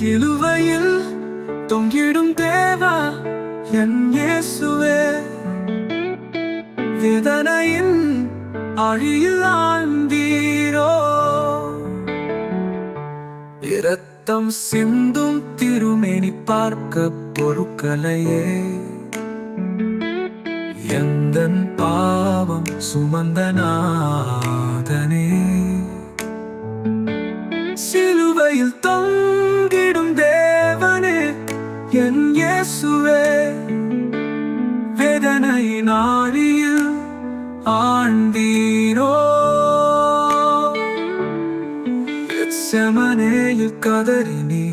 சிலுவையில் தொங்கிடும் தேவா என் இயேசுவே, வேதனையின் ஆழியில் ஆழ்ந்தீரோ, இரத்தம் சிந்தும் திருமேனி பார்க்க பொறுக்கலையே, எந்தன் பாவம் சுமந்த நாதனே, சிலுவையில் தொங்கிடும் தேவனே என் இயேசுவே, வேதனையின் ஆழியில் ஆழ்ந்தீரோ, கெத்செமனேயில் கதறி நீ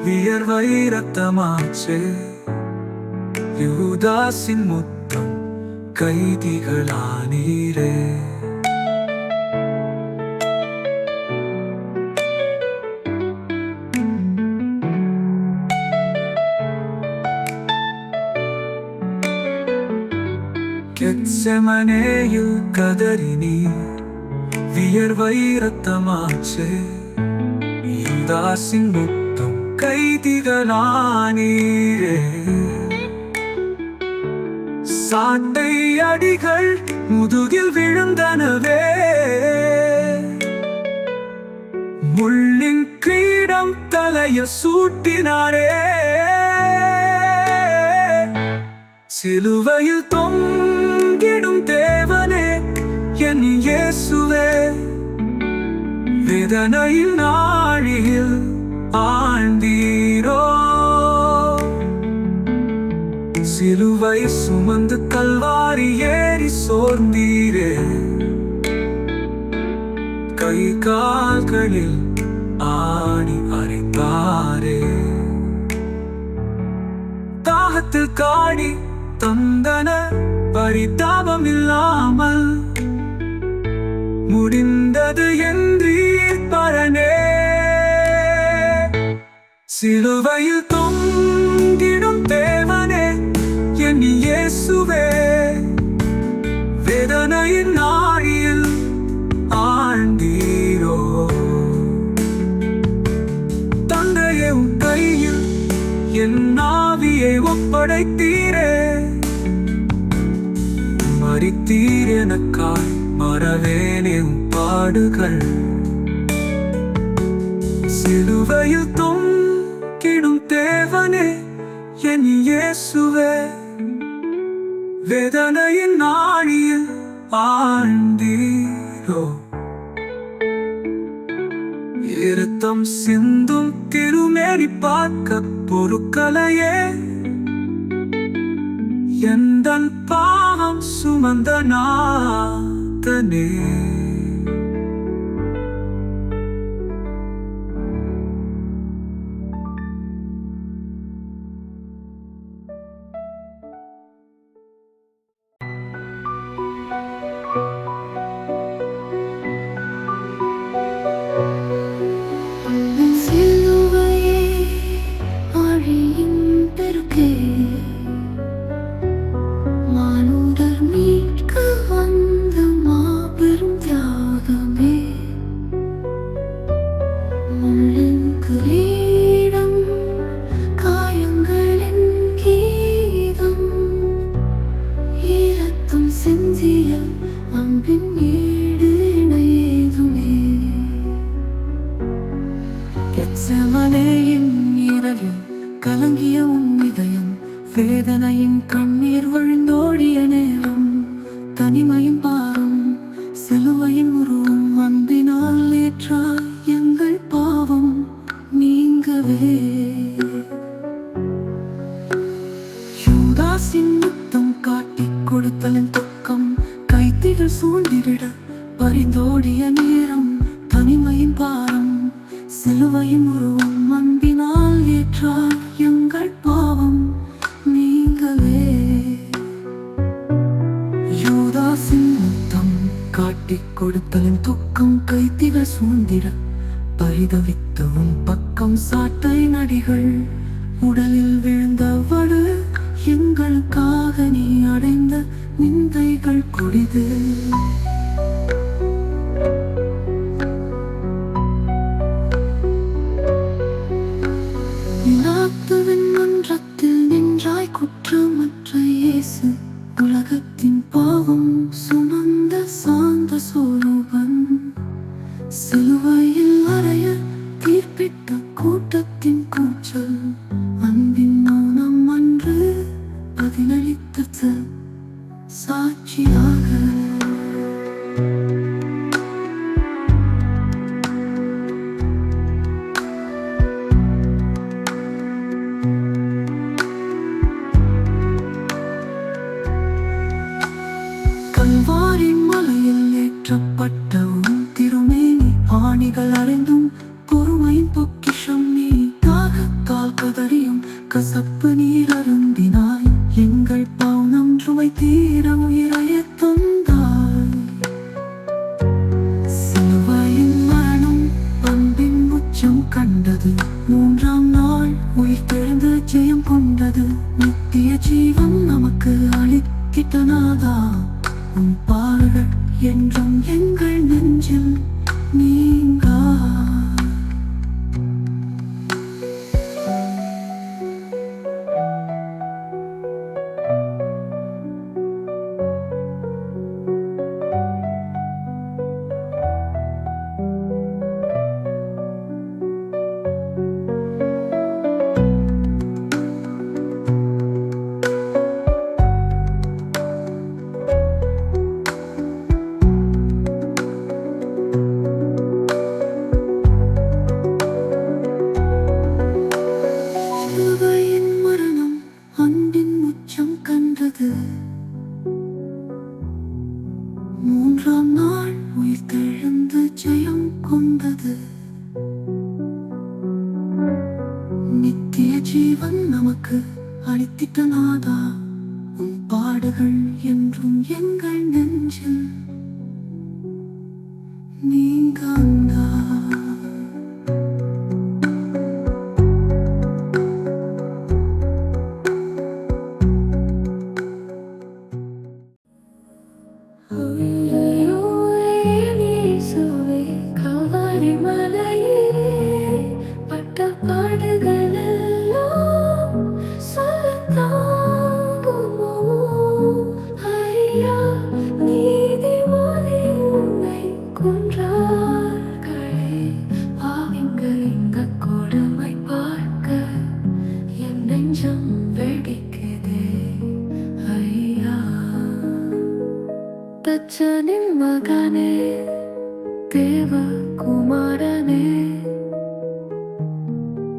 வியர்வை இரத்தமாச்சு, யூதாசின் முத்தம் கைதிகளானீரே. கெத்செமனேயில் கதறி நீ வியர்வை இரத்தமாச்சு, யூதாசின் முத்தம் கைதிகளானீரே. சாட்டை அடிகள் முதுகில் விழுந்தனவே, முள்ளின் கிரீடம் தலையில் சூட்டினாரே, சிலுவையில் தொங்கிடும் தேவனே என் இயேசுவே, வேதனையின் ஆழியில் ஆழ்ந்தீரோ, சிலுவை சுமந்து கல்வாரி ஏறி சோர்ந்தீரே, கை கால்களில் ஆணி அறைந்தாரே, தாகத்தில் காடி தந்தன பரிதாபம் இல்லாமல், முடிந்தது என்றீர் பரனே, சிலுவையில் தொங்கிடும் தேவனே என் இயேசுவே, வேதனையின் ஆழியில் ஆழ்ந்தீரோ, தந்தையே உன் கையில் என் ஆவியை ஒப்படைத்தீரே, மரித்தீர் எனக்காய் மறவேனே உன் பாடுகள், சிலுவையில் தொங்கிடும் தேவனே என் இயேசுவே, வேதனையின் ஆழியில் ஆழ்ந்தீரோ, இரத்தம் சிந்தும் திருமேனி பார்க்க பொறுக்கலையே, எந்தன் பாவம் சுமந்த நாதனே. கெத்செமனேயின் இரவில் கலங்கிய உன் இதயம், வேதனையின் கண்ணீர் வழிந்தோடிய நேரம், தனிமையின் பாரம் சிலுவையின் உருவம், அன்பினால் ஏற்றாய் எங்கள் பாவம் நீங்கவே, யூதாசின் முத்தம் காட்டிக் கொடுத்தலின் துக்கம் கைதிகள் சூழ்ந்திட, பரிந்தோடிய நேரம் தனிமையின் பாரம் சிலுவையின் உருவம், அன்பினால் ஏற்றாய் எங்கள் பாவம் நீங்கவே, யூதாசின் முத்தம் காட்டிக் கொடுத்தலின் துக்கம் கைதிகள் சூழ்ந்திட, பரிதவித்த உன் பக்கம் சாட்டை நடிகள், உடலில் விழுந்த வடு எங்களுக்காக நீ அடைந்த நிந்தைகள் கொடிது. குற்றமற்ற இயேசு உலகத்தின் பாவம் சுமந்த சாந்த சொரூபன். சிலுவையில் அறைய தீர்ப்பிட்ட கூட்டத்தின் கூச்சல் அன்பின் மௌனம் அன்று பதிலளித்த சாட்சியாக. கல்வாரி மலையில் ஏற்றப்பட்ட உன் திருமேனி ஆணிகள் அறைந்தும் பொறுமையின் பொக்கிஷம் நீ. தாகத்தால் கதறியும் கசப்பு நீர் அருந்தினாய், எங்கள் பவுனம் சுவை தீர உயிரைய தந்தாய். சிலுவையின் மரணம் அன்பின் உச்சம் கண்டது, மூன்றாம் நாள் உயிர் தெழுந்து ஜெயம் கொண்டது. நித்திய ஜீவன் நமக்கு அளித்திட்ட நாதா, உன் பாடுகள் என்றும் எங்கள் நெஞ்சில் நீங்கா. சிலுவையின் மரணம் அன்பின் உச்சம் கண்டது, மூன்றாம் நாள் உயிர் தெழுந்து ஜெயம் கொண்டது. நித்திய ஜீவன் நமக்கு அளித்திட்ட நாதா, உன் பாடுகள் என்றும் எங்கள் நெஞ்சில் நீங்காண்டா. கல்வாரி மலையிலே பட்ட பாடுகளெல்லாம் சொல்லத்தாகுமோ? ஐயா, நீதிமானே உன்னை கொன்றார்களே. பாவிங்கள் இந்த கொடுமை பார்க்க என் நெஞ்சம் வெடிக்குதே. ஐயா, தச்சனின் மகனே, தேவ குமாரனே,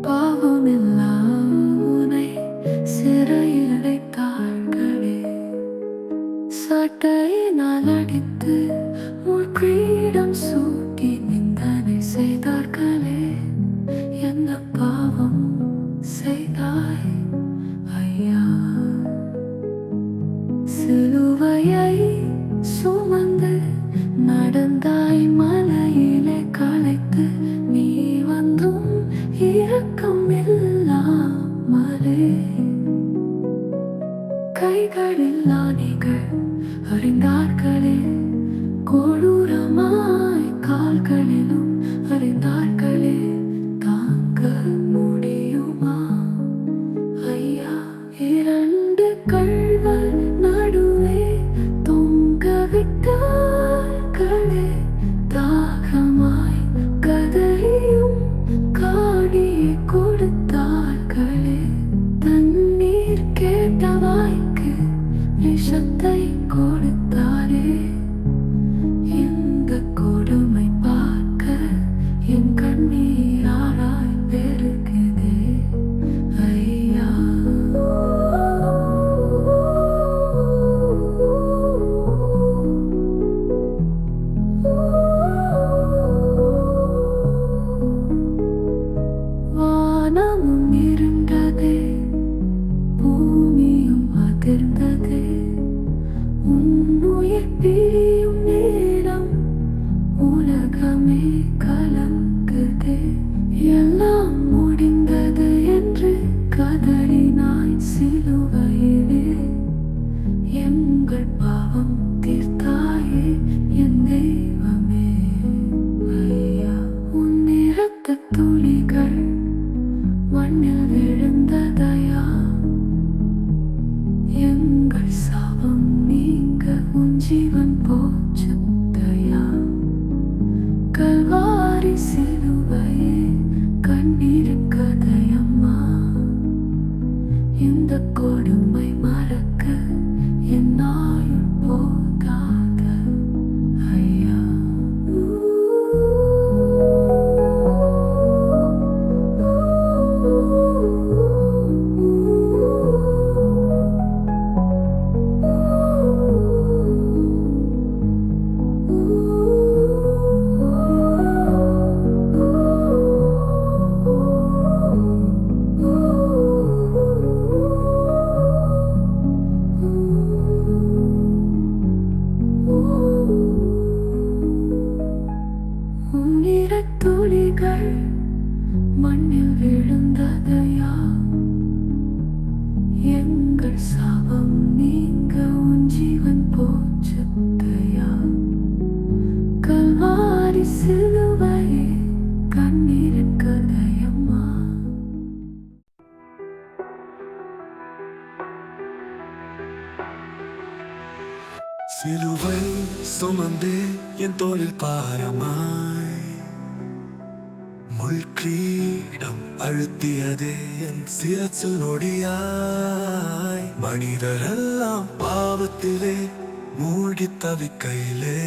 பாவமெல்லாம் உன்னை சிறையில் அடைத்தார்களே. சட்டையினால் அடித்து உன் கிரீடம் சூட்டி நிந்தனை செய்தார்களே. என்ன பாவம் செய்தாய் ஐயா? சிலுவையை சுமந்து நடந்தாய், மலையிலே களைத்து நீ வந்தும் இரக்கம் இல்லாமலே. கைகளில் ஆணிகள் அறிந்தார்களே, கொடூரமாய் கால்களிலும் அறிந்தார்களே. தாங்க முடியுமா ஐயா? இரண்டு கள்வர் நடுவே தொங்க விட்டார்களே. தாகமாய் கதறியும் காடியை கொடுத்தார்களே. தண்ணீர் கேட்ட வாய்க்கு விஷத்தை கொடுத்தாரே. இந்த கொடுமை பார்க்க என் கண்ணீராய் பெருகுதே ஐயா. வானமும் இருண்டதே, பூமியும் அதிர்ந்ததே. உன்னுயிர் பிரியும் நேரம் உலகமே கலங்குதே. எல்லாம் முடிந்தது என்று கதறினாய் சிலுவையிலே. எங்கள் பாவம் தீர்த்தாயே என் தெய்வமே ஐயா. உன் இரத்த துளிகள் மண்ணில் விழுந்ததையா? கொடுமை மறக்க என் ஆயுள் போகாத ஐயா. துளிகள் மண்ணில் விழுந்ததையா, எங்கள் சாபம் நீங்க உன் ஜீவன் போச்சதையா. கல்வாரி சிலுவையே கண்ணீரின் கதையம்மா. சிலுவை சுமந்தே என் தோளில் பாரமாய், முள்கிரீடம் அழுத்தியதே என் சிரசில் நொடியாய். மனிதரெல்லாம் பாவத்திலே மூழ்கி தவிக்கையிலே,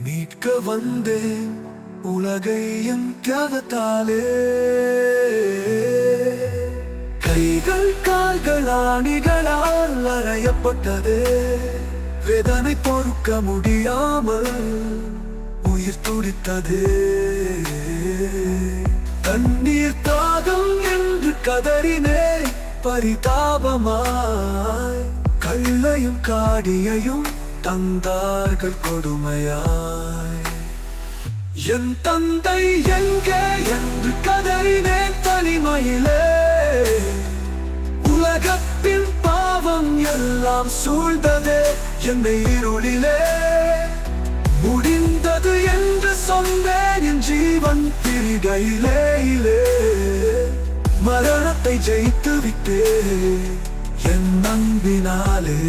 மீட்க வந்தேன் உலகை என் தியாகத்தாலே. கைகள் கால்கள் ஆணிகளால் அறையப்பட்டதே, வேதனை பொறுக்க முடியாமல் உயிர் துடித்ததே. தண்ணீர் தாகம் என்று கதறினே பரிதாபமாய், கள்ளையும் காடியையும் தந்தார்கள் கொடுமையாய். என் தந்தை எங்கே என்று கதறினே தனிமையிலே, உலகத்தின் பாவம் எல்லாம் சூழ்ந்ததே என்னை இருளிலே. முடிந்தது என்று சொன்னேன் என் ஜீவன் பிரிகையிலே, மரணத்தை ஜெயித்து விட்டே என் அன்பினாலே.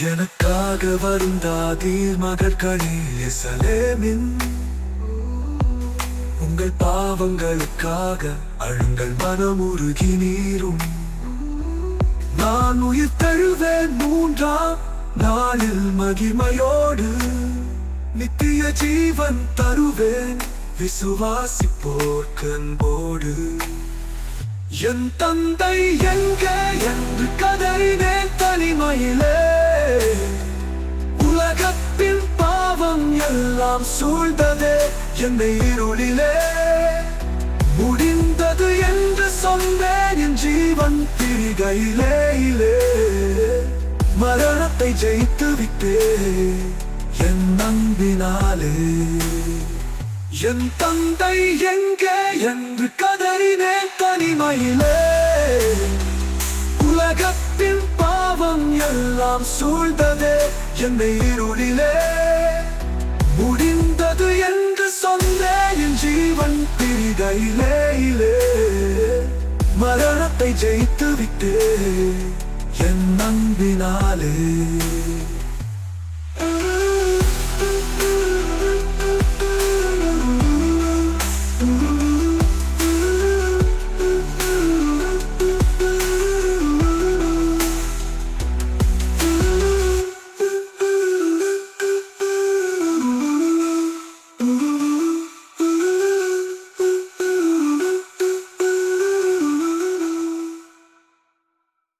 எனக்காக வருந்தாதீர் மகள்களே எருசலேமின், உங்கள் பாவங்களுக்காக அழுங்கள் மனமுருகி நீரும். நான் உயிர் தழுவேன் 3ஆம் நாளில் மகிமையோடு, நித்திய ஜீவன் தருவேன் விசுவாசிப்போர்க்கு அன்போடு. என் தந்தை எங்கே என்று கதறினேன் தனிமையிலே, உலகத்தின் பாவம் எல்லாம் சூழ்ந்ததே என்னை இருளிலே. முடிந்தது என்று சொன்னேன் என் ஜீவன் பிரிகையிலே, மரணத்தை மரணத்தை ஜெயித்து விட்டே என் அன்பினாலே. என் தந்தை எங்கே என்று கதறினேன் தனிமையிலே, உலகத்தின் பாவம் எல்லாம் சூழ்ந்ததே என்னை இருளிலே. முடிந்தது என்று சொன்னேன் என் ஜீவன் பிரிகையிலே, மரணத்தை ஜெயித்து விட்டே என் அன்பினாலே. என் தந்தை எங்கே என்று கதறினேன் தனிமையிலே, உலகத்தின் பாவம் எல்லாம் சூழ்ந்ததே என்னை இருளிலே. மரணத்தை ஜெயித்து விட்டே என் அன்பினாலே. என் தந்தை எங்கே என்று கதறினேன் தனிமையிலே, உலகத்தின் பாவம் எல்லாம் சூழ்ந்ததே என்னை இருளிலே. முடிந்தது என்று சொன்னேன் என் ஜீவன் பிரிகையிலே, மரணத்தை ஜெயித்து விட்டே என் அன்பினாலே.